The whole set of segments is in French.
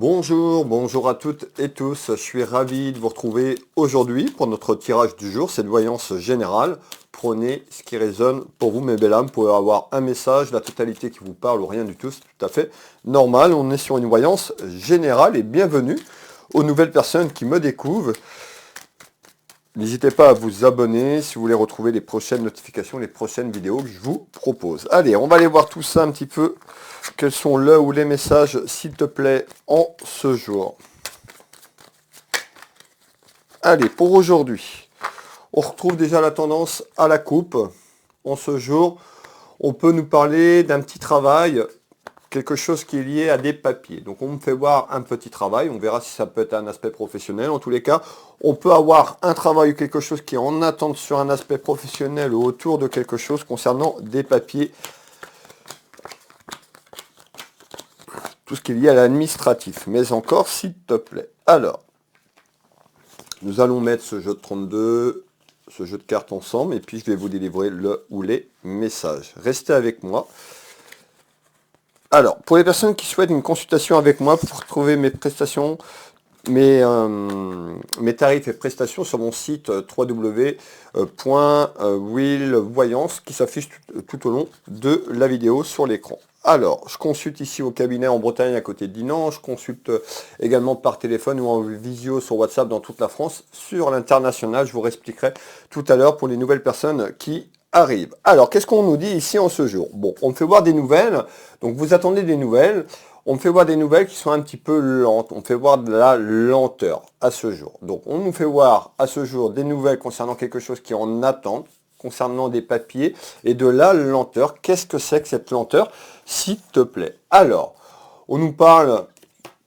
Bonjour à toutes et tous, je suis ravi de vous retrouver aujourd'hui pour notre tirage du jour, cette voyance générale. Prenez ce qui résonne pour vous mes belles âmes, pour avoir un message, la totalité qui vous parle ou rien du tout, c'est tout à fait normal. On est sur une voyance générale et bienvenue aux nouvelles personnes qui me découvrent. N'hésitez pas à vous abonner si vous voulez retrouver les prochaines notifications, les prochaines vidéos que je vous propose. Allez, on va aller voir tout ça un petit peu. Quels sont le ou les messages, s'il te plaît, en ce jour? Allez, pour aujourd'hui, on retrouve déjà la tendance à la coupe. En ce jour, on peut nous parler d'un petit travail, quelque chose qui est lié à des papiers. Donc on me fait voir un petit travail, on verra si ça peut être un aspect professionnel. En tous les cas, on peut avoir un travail ou quelque chose qui est en attente sur un aspect professionnel ou autour de quelque chose concernant des papiers. Tout ce qui est lié à l'administratif. Mais encore, s'il te plaît. Alors, nous allons mettre ce jeu de 32, ce jeu de cartes ensemble, et puis je vais vous délivrer le ou les messages. Restez avec moi. Alors, pour les personnes qui souhaitent une consultation avec moi pour retrouver mes prestations, mes tarifs et prestations sur mon site www.willvoyance qui s'affiche tout au long de la vidéo sur l'écran. Alors, je consulte ici au cabinet en Bretagne à côté de Dinan, je consulte également par téléphone ou en visio sur WhatsApp dans toute la France. Sur l'international, je vous réexpliquerai tout à l'heure pour les nouvelles personnes qui arrivent. Alors, qu'est-ce qu'on nous dit ici en ce jour? Bon, on me fait voir des nouvelles, donc vous attendez des nouvelles. On me fait voir des nouvelles qui sont un petit peu lentes. On me fait voir de la lenteur à ce jour. Donc, on nous fait voir à ce jour des nouvelles concernant quelque chose qui est en attente, concernant des papiers, et de la lenteur. Qu'est-ce que c'est que cette lenteur, s'il te plaît? Alors, on nous parle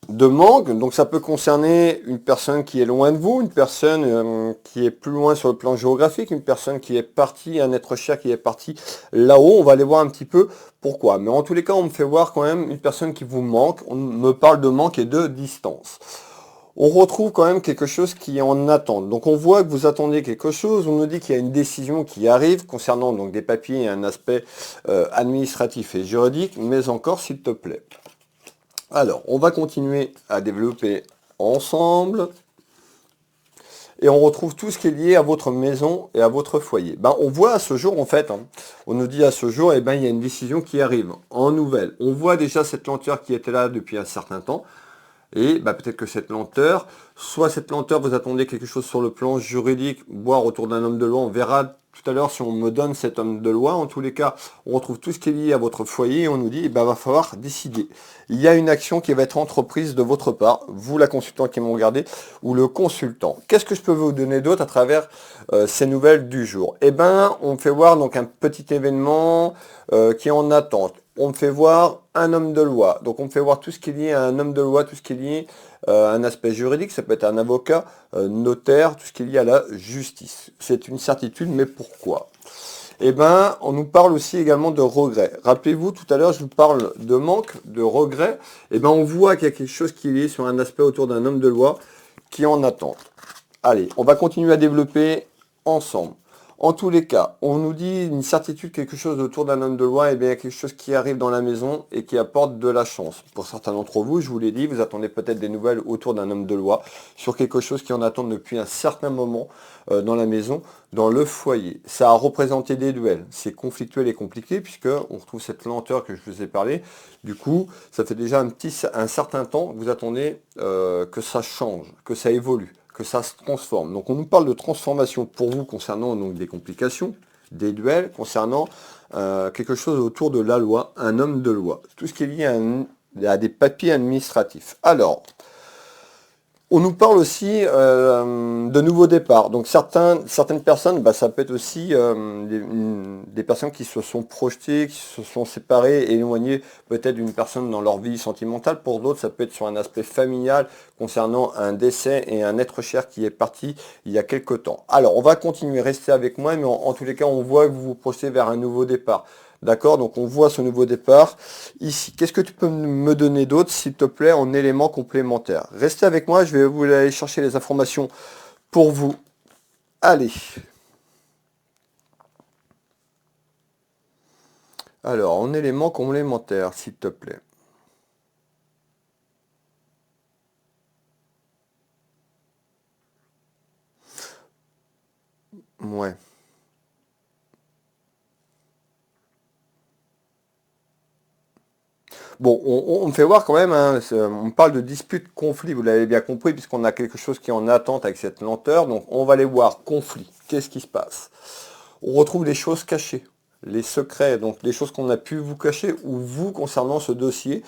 de manque, donc ça peut concerner une personne qui est loin de vous, une personne qui est plus loin sur le plan géographique, une personne qui est partie, un être cher qui est parti là-haut. On va aller voir un petit peu pourquoi. Mais en tous les cas, on me fait voir quand même une personne qui vous manque. On me parle de manque et de distance. On retrouve quand même quelque chose qui est en attente. Donc on voit que vous attendez quelque chose, on nous dit qu'il y a une décision qui arrive concernant donc des papiers et un aspect administratif et juridique, mais encore s'il te plaît. Alors, on va continuer à développer ensemble. Et on retrouve tout ce qui est lié à votre maison et à votre foyer. Ben, on voit à ce jour, en fait, on nous dit à ce jour, il y a une décision qui arrive en nouvelle. On voit déjà cette lenteur qui était là depuis un certain temps. Et peut-être que cette lenteur, soit cette lenteur, vous attendez quelque chose sur le plan juridique, voire autour d'un homme de loi, on verra tout à l'heure si on me donne cet homme de loi. En tous les cas, on retrouve tout ce qui est lié à votre foyer et on nous dit, va falloir décider. Il y a une action qui va être entreprise de votre part, vous la consultante qui m'ont regardé, ou le consultant. Qu'est-ce que je peux vous donner d'autre à travers ces nouvelles du jour? On me fait voir donc un petit événement qui est en attente. On me fait voir un homme de loi. Donc on me fait voir tout ce qui est lié à un homme de loi, tout ce qui est lié à un aspect juridique, ça peut être un avocat, notaire, tout ce qui est lié à la justice. C'est une certitude, mais pourquoi? On nous parle aussi également de regret. Rappelez-vous, tout à l'heure, je vous parle de manque, de regret. On voit qu'il y a quelque chose qui est lié sur un aspect autour d'un homme de loi qui est en attente. Allez, on va continuer à développer ensemble. En tous les cas, on nous dit une certitude, quelque chose autour d'un homme de loi, il y a quelque chose qui arrive dans la maison et qui apporte de la chance. Pour certains d'entre vous, je vous l'ai dit, vous attendez peut-être des nouvelles autour d'un homme de loi, sur quelque chose qui en attend depuis un certain moment dans la maison, dans le foyer. Ça a représenté des duels. C'est conflictuel et compliqué puisque on retrouve cette lenteur que je vous ai parlé. Du coup, ça fait déjà un certain temps que vous attendez que ça change, que ça évolue, que ça se transforme. Donc on nous parle de transformation pour vous concernant donc des complications, des duels, concernant quelque chose autour de la loi, un homme de loi. Tout ce qui est lié à des papiers administratifs. Alors, on nous parle aussi de nouveaux départs. Donc certaines personnes, ça peut être aussi des personnes qui se sont projetées, qui se sont séparées, éloignées peut-être d'une personne dans leur vie sentimentale. Pour d'autres, ça peut être sur un aspect familial concernant un décès et un être cher qui est parti il y a quelque temps. Alors, on va continuer, rester avec moi, mais en tous les cas, on voit que vous vous projetez vers un nouveau départ. D'accord, donc on voit ce nouveau départ ici. Qu'est-ce que tu peux me donner d'autre, s'il te plaît, en éléments complémentaires? Restez avec moi, je vais vous aller chercher les informations pour vous. Allez. Alors, en éléments complémentaires, s'il te plaît. Ouais. Bon, on me fait voir quand même, hein, on parle de dispute, conflit, vous l'avez bien compris, puisqu'on a quelque chose qui est en attente avec cette lenteur. Donc on va aller voir conflit. Qu'est-ce qui se passe? On retrouve les choses cachées, les secrets, donc les choses qu'on a pu vous cacher ou vous concernant ce dossier,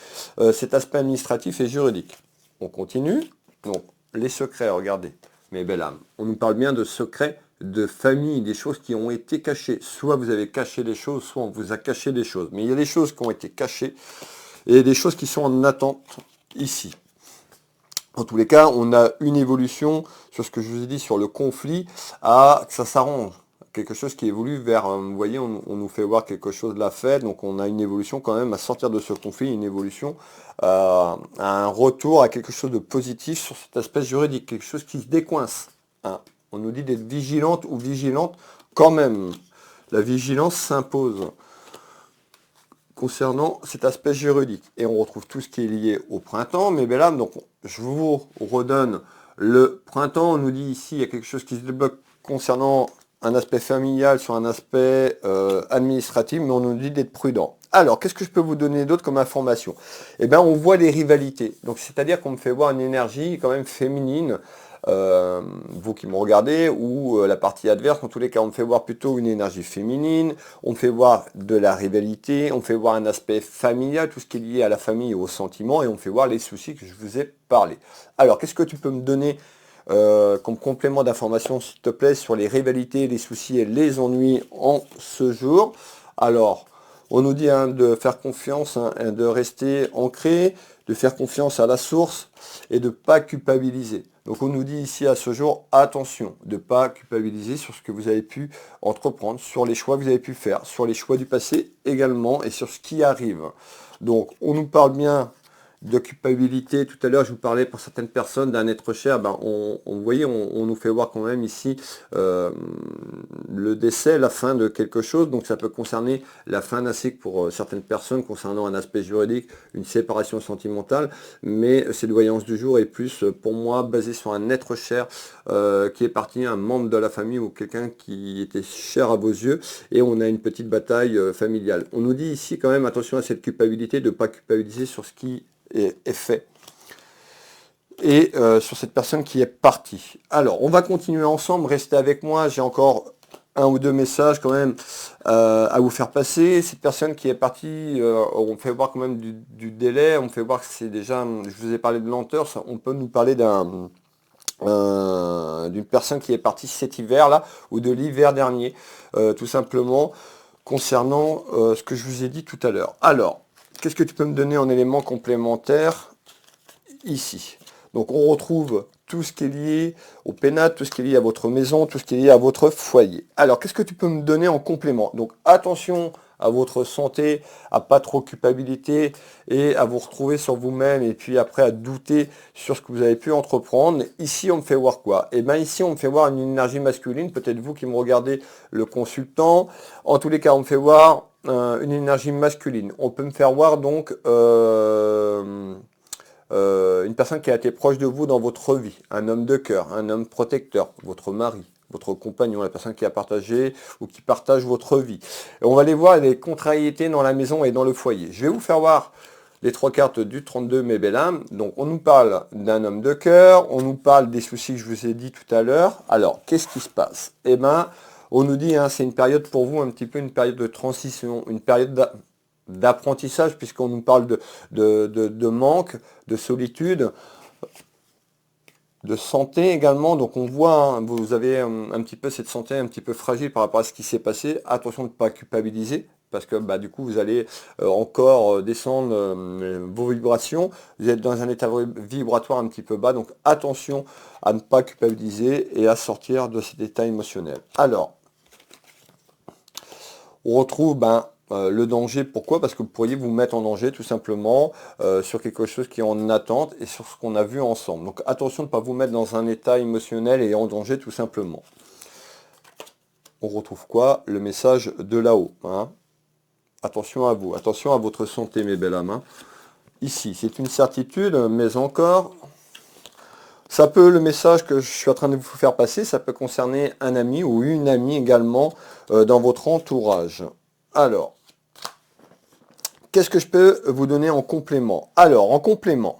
cet aspect administratif et juridique. On continue. Donc les secrets, regardez, mes belles âmes. On nous parle bien de secrets de famille, des choses qui ont été cachées. Soit vous avez caché les choses, soit on vous a caché des choses. Mais il y a des choses qui ont été cachées et des choses qui sont en attente ici. En tous les cas, on a une évolution sur ce que je vous ai dit sur le conflit, à que ça s'arrange. Quelque chose qui évolue vers, vous voyez, on nous fait voir quelque chose de la fête, donc on a une évolution quand même à sortir de ce conflit, une évolution à un retour à quelque chose de positif sur cet aspect juridique, quelque chose qui se décoince. Hein. On nous dit d'être vigilante ou vigilante quand même. La vigilance s'impose concernant cet aspect juridique. Et on retrouve tout ce qui est lié au printemps, mes belles âmes. Donc je vous redonne le printemps. On nous dit ici, il y a quelque chose qui se débloque concernant un aspect familial sur un aspect administratif, mais on nous dit d'être prudent. Alors, qu'est-ce que je peux vous donner d'autre comme information? Eh bien, on voit les rivalités. Donc, c'est-à-dire qu'on me fait voir une énergie quand même féminine, vous qui me regardez, ou la partie adverse. En tous les cas, on me fait voir plutôt une énergie féminine, on me fait voir de la rivalité, on me fait voir un aspect familial, tout ce qui est lié à la famille et aux sentiments, et on me fait voir les soucis que je vous ai parlé. Alors, qu'est-ce que tu peux me donner comme complément d'information, s'il te plaît, sur les rivalités, les soucis et les ennuis en ce jour? Alors, on nous dit de faire confiance, de rester ancré, de faire confiance à la source et de ne pas culpabiliser. Donc on nous dit ici à ce jour, attention, de ne pas culpabiliser sur ce que vous avez pu entreprendre, sur les choix que vous avez pu faire, sur les choix du passé également et sur ce qui arrive. Donc on nous parle bien de culpabilité. Tout à l'heure, je vous parlais pour certaines personnes d'un être cher. Ben, vous voyez, on nous fait voir quand même ici le décès, la fin de quelque chose. Donc ça peut concerner la fin d'un cycle pour certaines personnes concernant un aspect juridique, une séparation sentimentale. Mais cette voyance du jour est plus, pour moi, basée sur un être cher qui est parti, un membre de la famille ou quelqu'un qui était cher à vos yeux. Et on a une petite bataille familiale. On nous dit ici quand même, attention à cette culpabilité, de ne pas culpabiliser sur ce qui est fait et sur cette personne qui est partie. Alors, on va continuer ensemble, restez avec moi, j'ai encore un ou deux messages quand même à vous faire passer. Cette personne qui est partie, on me fait voir quand même du délai, on me fait voir que c'est déjà, je vous ai parlé de lenteur, ça, on peut nous parler d'une personne qui est partie cet hiver là, ou de l'hiver dernier, tout simplement, concernant ce que je vous ai dit tout à l'heure. Alors, qu'est-ce que tu peux me donner en éléments complémentaires ici? Donc on retrouve tout ce qui est lié au pénat, tout ce qui est lié à votre maison, tout ce qui est lié à votre foyer. Alors qu'est-ce que tu peux me donner en complément? Donc attention à votre santé, à pas trop culpabilité et à vous retrouver sur vous-même et puis après à douter sur ce que vous avez pu entreprendre. Ici on me fait voir quoi? Et bien ici on me fait voir une énergie masculine, peut-être vous qui me regardez le consultant. En tous les cas on me fait voir une énergie masculine. On peut me faire voir donc une personne qui a été proche de vous dans votre vie, un homme de cœur, un homme protecteur, votre mari, votre compagnon, la personne qui a partagé ou qui partage votre vie. Et on va aller voir les contrariétés dans la maison et dans le foyer. Je vais vous faire voir les trois cartes du 32, mes belles âmes. Donc on nous parle d'un homme de cœur, on nous parle des soucis que je vous ai dit tout à l'heure. Alors, qu'est-ce qui se passe? Eh bien, on nous dit, c'est une période pour vous, un petit peu une période de transition, une période d'apprentissage, puisqu'on nous parle de manque, de solitude, de santé également. Donc on voit, vous avez un petit peu cette santé un petit peu fragile par rapport à ce qui s'est passé. Attention de ne pas culpabiliser, parce que du coup vous allez encore descendre vos vibrations. Vous êtes dans un état vibratoire un petit peu bas, donc attention à ne pas culpabiliser et à sortir de cet état émotionnel. Alors, on retrouve le danger. Pourquoi? Parce que vous pourriez vous mettre en danger tout simplement sur quelque chose qui est en attente et sur ce qu'on a vu ensemble. Donc attention de ne pas vous mettre dans un état émotionnel et en danger tout simplement. On retrouve quoi? Le message de là-haut. Attention à vous, attention à votre santé, mes belles âmes. Ici, c'est une certitude, mais encore, Ça peut, le message que je suis en train de vous faire passer, ça peut concerner un ami ou une amie également dans votre entourage. Alors, qu'est-ce que je peux vous donner en complément? Alors, en complément,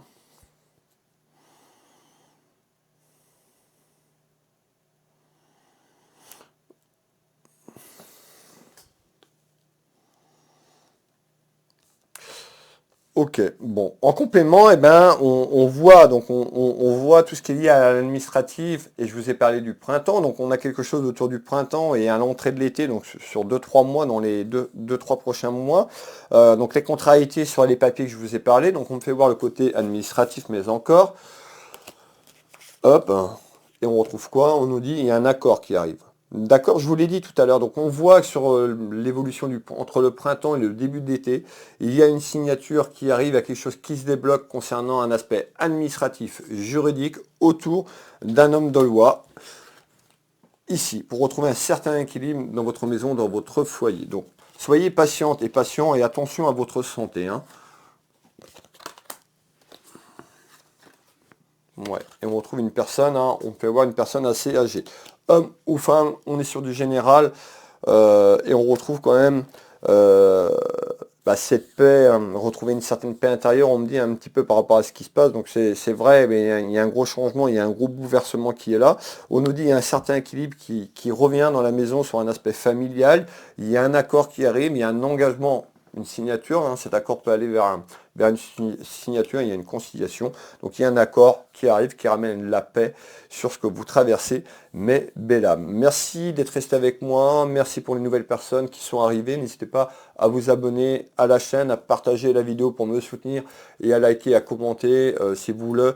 ok, bon, en complément, eh ben, on voit donc on voit tout ce qui est lié à l'administratif et je vous ai parlé du printemps, donc on a quelque chose autour du printemps et à l'entrée de l'été, donc sur 2-3 mois, dans les deux, 3 prochains mois. Donc les contrariétés sur les papiers que je vous ai parlé, donc on me fait voir le côté administratif, mais encore, hop, et on retrouve quoi? On nous dit il y a un accord qui arrive. D'accord, je vous l'ai dit tout à l'heure. Donc on voit que sur l'évolution entre le printemps et le début de l'été, il y a une signature qui arrive à quelque chose qui se débloque concernant un aspect administratif, juridique, autour d'un homme de loi, ici, pour retrouver un certain équilibre dans votre maison, dans votre foyer. Donc soyez patiente et patient et attention à votre santé, hein. Ouais, et on retrouve une personne, hein, on peut voir une personne assez âgée. Homme ou femme, on est sur du général, et on retrouve quand même cette paix, retrouver une certaine paix intérieure, on me dit un petit peu par rapport à ce qui se passe, donc c'est vrai, mais il y a un gros changement, il y a un gros bouleversement qui est là. On nous dit qu'il y a un certain équilibre qui revient dans la maison sur un aspect familial, il y a un accord qui arrive, il y a un engagement, une signature, hein, cet accord peut aller vers une signature, il y a une conciliation. Donc il y a un accord qui arrive, qui ramène la paix sur ce que vous traversez, mais belle âme. Merci d'être resté avec moi, merci pour les nouvelles personnes qui sont arrivées. N'hésitez pas à vous abonner à la chaîne, à partager la vidéo pour me soutenir et à liker, à commenter si vous le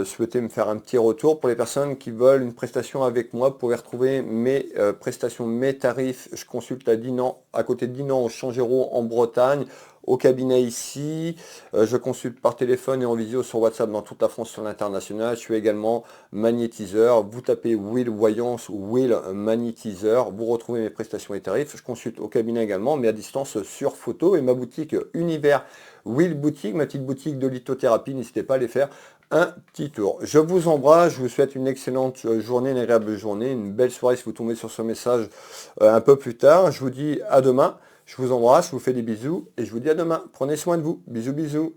souhaitez me faire un petit retour. Pour les personnes qui veulent une prestation avec moi, vous pouvez retrouver mes prestations, mes tarifs. Je consulte à Dinan, à côté de Dinan, au Changéro en Bretagne. Au cabinet ici, je consulte par téléphone et en visio sur WhatsApp dans toute la France, sur l'international. Je suis également magnétiseur. Vous tapez Will Voyance ou Will Magnétiseur. Vous retrouvez mes prestations et tarifs. Je consulte au cabinet également, mais à distance sur photo. Et ma boutique Univers Will Boutique, ma petite boutique de lithothérapie. N'hésitez pas à aller faire un petit tour. Je vous embrasse. Je vous souhaite une excellente journée, une agréable journée, une belle soirée si vous tombez sur ce message un peu plus tard. Je vous dis à demain. Je vous embrasse, je vous fais des bisous et je vous dis à demain. Prenez soin de vous. Bisous, bisous.